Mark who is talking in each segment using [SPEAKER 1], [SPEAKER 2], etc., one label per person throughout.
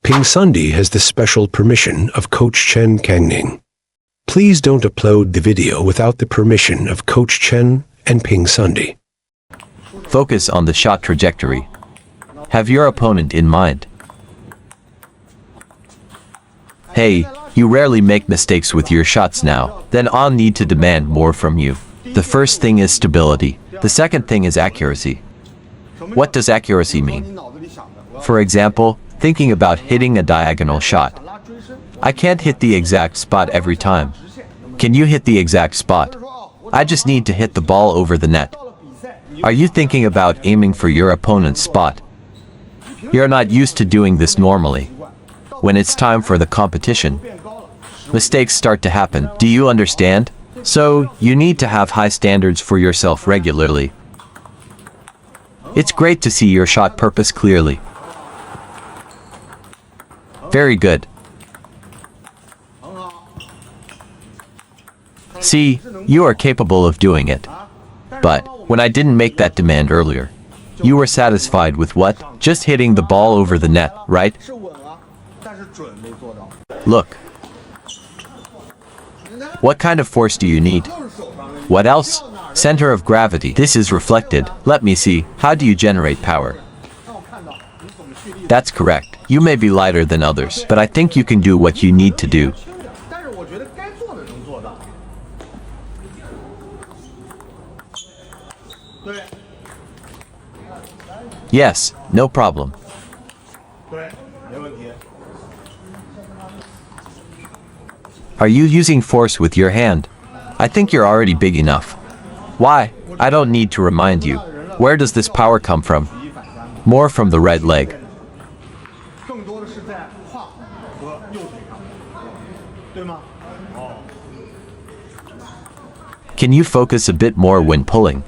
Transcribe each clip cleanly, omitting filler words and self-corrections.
[SPEAKER 1] PingSunday has the special permission of Coach Chen Kangning. Please don't upload the video without the permission of Coach Chen and PingSunday.
[SPEAKER 2] Focus on the shot trajectory. Have your opponent in mind. Hey, you rarely make mistakes with your shots now, then I'll need to demand more from you. The first thing is stability. The second thing is accuracy. What does accuracy mean? For example, thinking about hitting a diagonal shot. I can't hit the exact spot every time. Can you hit the exact spot? I just need to hit the ball over the net. Are you thinking about aiming for your opponent's spot? You're not used to doing this normally. When it's time for the competition, mistakes start to happen. Do you understand? So, you need to have high standards for yourself regularly. It's great to see your shot purpose clearly. Very good. See, you are capable of doing it. But, when I didn't make that demand earlier, you were satisfied with what? Just hitting the ball over the net, right? Look. What kind of force do you need? What else? Center of gravity. This is reflected. Let me see. How do you generate power? That's correct. You may be lighter than others, but I think you can do what you need to do. Yes, no problem. Are you using force with your hand? I think you're already big enough. Why? I don't need to remind you. Where does this power come from? More from the right leg. Can you focus a bit more when pulling?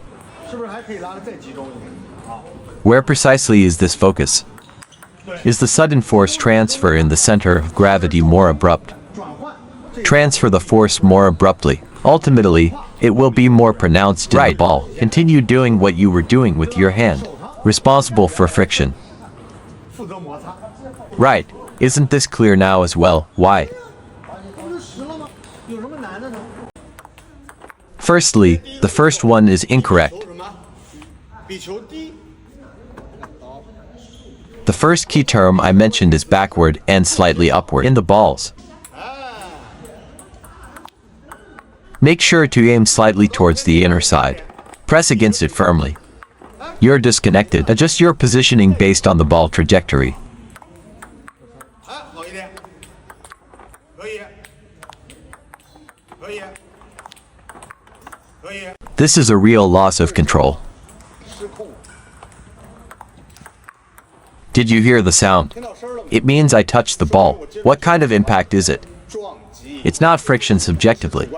[SPEAKER 2] Where precisely is this focus? Is the sudden force transfer in the center of gravity more abrupt? Transfer the force more abruptly. Ultimately, it will be more pronounced in the ball. Continue doing what you were doing with your hand. Responsible for friction. Right. Isn't this clear now as well? Why? Firstly, the first one is incorrect. The first key term I mentioned is backward and slightly upward in the balls. Make sure to aim slightly towards the inner side. Press against it firmly. You're disconnected. Adjust your positioning based on the ball trajectory. This is a real loss of control. Did you hear the sound? It means I touched the ball. What kind of impact is it? It's not friction subjectively.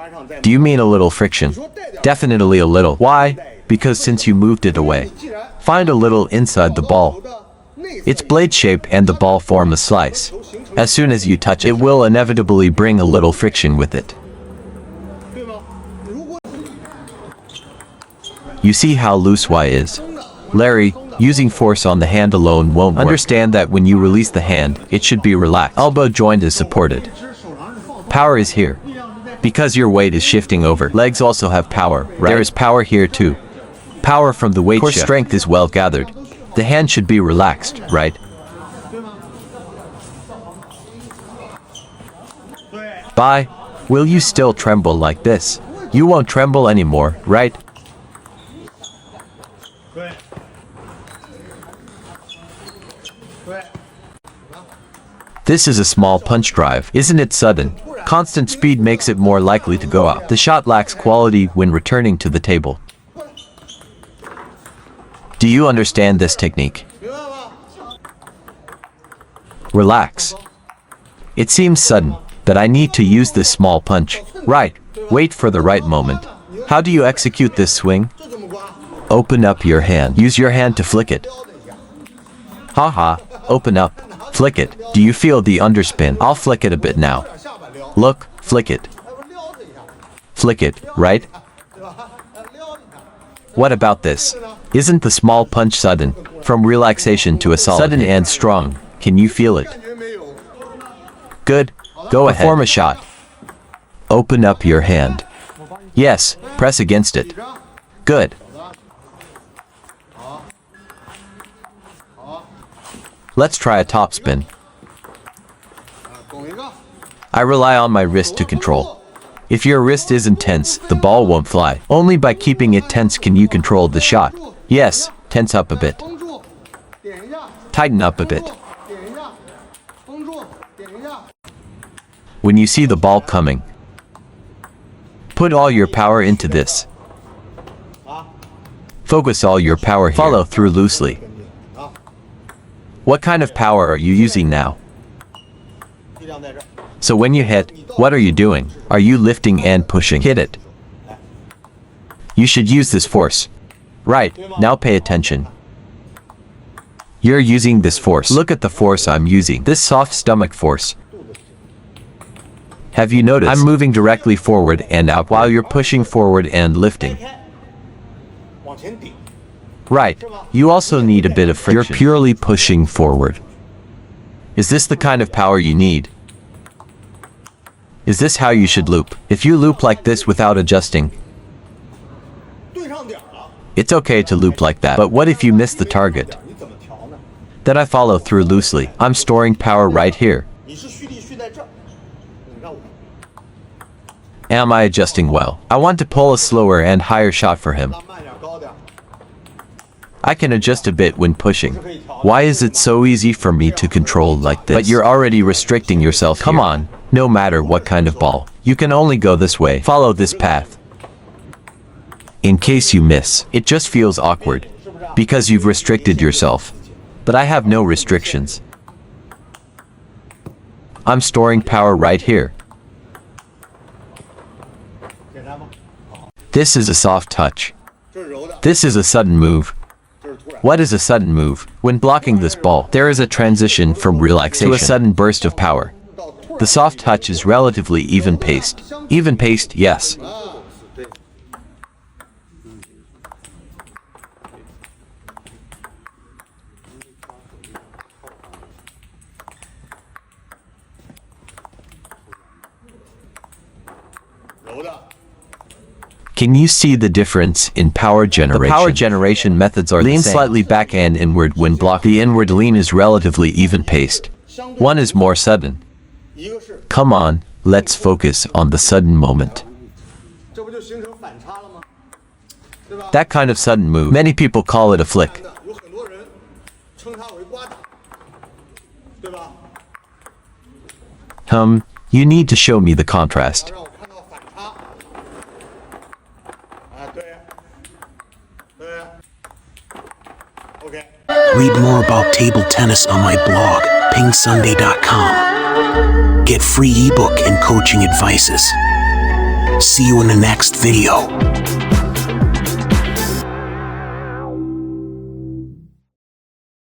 [SPEAKER 2] Do you mean a little friction? Definitely a little. Why? Because since you moved it away. Find a little inside the ball. Its blade shape and the ball form a slice. As soon as you touch it, it will inevitably bring a little friction with it. You see how loose Y is? Larry, using force on the hand alone won't work. Understand that when you release the hand, it should be relaxed. Elbow joint is supported. Power is here. Because your weight is shifting over. Legs also have power, right? There is power here too. Power from the weight shift. Core strength is well gathered. The hand should be relaxed, right? Bye. Will you still tremble like this? You won't tremble anymore, right? This is a small punch drive. Isn't it sudden? Constant speed makes it more likely to go up. The shot lacks quality when returning to the table. Do you understand this technique? Relax. It seems sudden, but I need to use this small punch. Right. Wait for the right moment. How do you execute this swing? Open up your hand. Use your hand to flick it. Haha. Open up. Flick it. Do you feel the underspin? I'll flick it a bit now. Look, flick it. Flick it, right? What about this? Isn't the small punch sudden? From relaxation to assault. Sudden and strong. Can you feel it? Good. Go ahead. Perform a shot. Open up your hand. Yes, press against it. Good. Let's try a topspin. I rely on my wrist to control. If your wrist isn't tense, the ball won't fly. Only by keeping it tense can you control the shot. Yes, tense up a bit. Tighten up a bit. When you see the ball coming, put all your power into this. Focus all your power here. Follow through loosely. What kind of power are you using now? So when you hit, what are you doing? Are you lifting and pushing? Hit it. You should use this force. Right, now pay attention. You're using this force. Look at the force I'm using. This soft stomach force. Have you noticed? I'm moving directly forward and out while you're pushing forward and lifting. Right, you also need a bit of friction. You're purely pushing forward. Is this the kind of power you need? Is this how you should loop? If you loop like this without adjusting, it's okay to loop like that. But what if you miss the target? Then I follow through loosely. I'm storing power right here. Am I adjusting well? I want to pull a slower and higher shot for him. I can adjust a bit when pushing. Why is it so easy for me to control like this? But you're already restricting yourself here. Come on, no matter what kind of ball, you can only go this way. Follow this path. In case you miss, it just feels awkward, because you've restricted yourself. But I have no restrictions. I'm storing power right here. This is a soft touch. This is a sudden move. What is a sudden move? When blocking this ball, there is a transition from relaxation to a sudden burst of power. The soft touch is relatively even-paced. Even-paced, yes. Can you see the difference in power generation? The power generation methods are lean slightly back and inward when blocked. The inward lean is relatively even-paced. One is more sudden. Come on, let's focus on the sudden moment. That kind of sudden move, many people call it a flick. You need to show me the contrast.
[SPEAKER 3] Read more about table tennis on my blog, PingSunday.com. Get free ebook and coaching advices. See you in the next video.